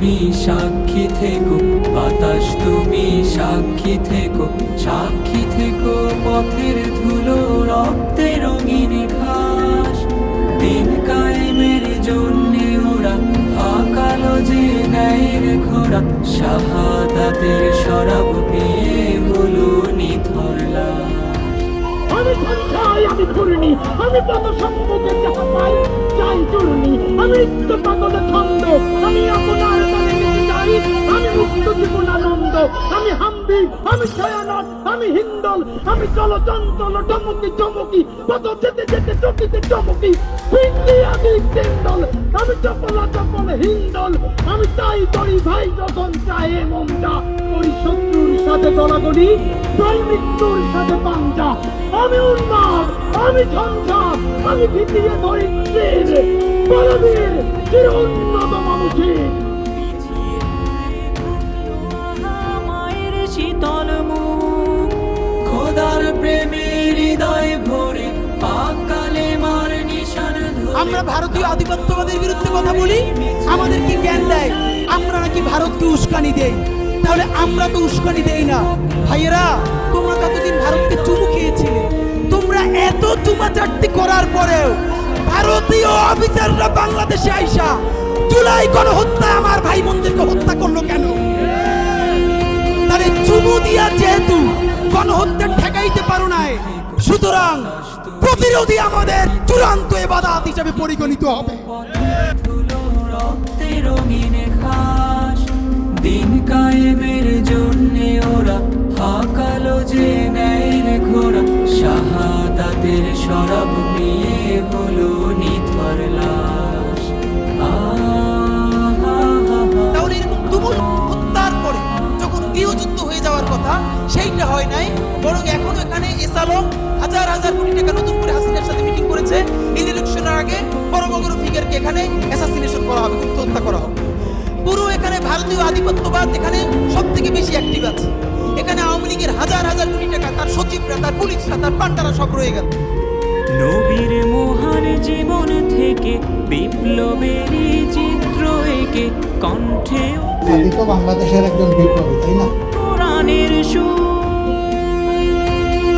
তুমি সাক্ষী থেকো, বাতাস তুমি সাক্ষী থেকো, সাক্ষী থেকো পথের ধুলো রক্তে রঙিন ঘাস। দিন কায়েমের জন্যে ওরা আকালো যে ন্যায়ের ঘোড়া, শাহাদাতের শরাব পিয়ে হলো নিথর লাশ। আমি সঞ্চয়, আমি ঘূর্ণি, আমি কত সম্মুখে যাহা পাই চাই চূর্ণি। আমি ইচ্ছ পাগলে ছন্দ, আমি আপনার তালে নিতে চাই। আমি মুক্ত জীবন আনন্দ, আমি হাম্বি, আমি ছায়ানট, আমি হিন্দল, আমি চলচঞ্চল চমকি চমকি, কত যেতে যেতে চকিতে চমকি। আমি চেন্দল, আমি চপলা চপল হিন্দল, আমি তাই করি ভাই যখন চাই মনটা করি শত্রুর সাথে গলাগলি, তাই মৃত্যুর সাথে পাঞ্জা। আমি উন্মাদ, আমি ঝঞ্ঝা, আমি ভিতিয়ে ধরিত্রীর বলবীর চির উন্নত মানুষের। মায়ের শীতল মুখ, খোদার প্রেমের হৃদয় ভরে পাকালে মার নিশান ধরে। আমরা ভারতীয় আধিপত্যবাদের বিরুদ্ধে কথা বলি, আমাদের কি জ্ঞান দেয় আমরা নাকি ভারতকে উস্কানি দেই? তাহলে আমরা তো উস্কানি দেই না। ভাইয়েরা, তোমরা ততদিন ভারতকে চুমু খেয়েছিলে, তোমরা এত চুমাচাটি করার পরেও ভারতীয় অফিসাররা বাংলাদেশে আইসা জুলাই গণহত্যা আমার ভাই বোনদেরকে হত্যা করলো কেন? তাহলে চুমু দিয়া যেহেতু গণহত্যা ঠেকাইতে পারো নাই, সুতরাং প্রতিরোধী আমাদের চূড়ান্ত ইবাদত হিসেবে পরিগণিত হবে। রক্তে রঙিন ঘাস, দিন কায়েমের জন্যে ওরা হাকালো যে ন্যায়ের ঘোড়া, শাহাদাতের শরাব পিয়ে হলো নিথর লাশ। তাহলে এরকম তুমুল হত্যার পরে যখন গৃহযুদ্ধ হয়ে যাওয়ার কথা, সেইটা হয় নাই, বরং এখন এখানে এসালম হাজার হাজার কোটি টাকা নতুন করে হাসিনার সাথে মিটিং করেছে। ইলেকশনের আগে বড় বড় ফিগারকে এখানে অ্যাসাসিনেশন করা হবে, হত্যা করা হবে। পুরো এখানে ভারতীয় আধিপত্যবাদ এখানে সব থেকে বেশি অ্যাক্টিভ আছে। এখানে আওয়ামী লীগের হাজার হাজার কোটি টাকা, তার সচিবরা, তার পুলিশরা, তার পান্ডারা সব রয়ে গেল। নবীর মহান জীবন থেকে বিপ্লবের চিত্র এঁকে কণ্ঠে আমি তো বাংলাদেশের একজন বিপ্লবী, তাই না? কোরআনের সুর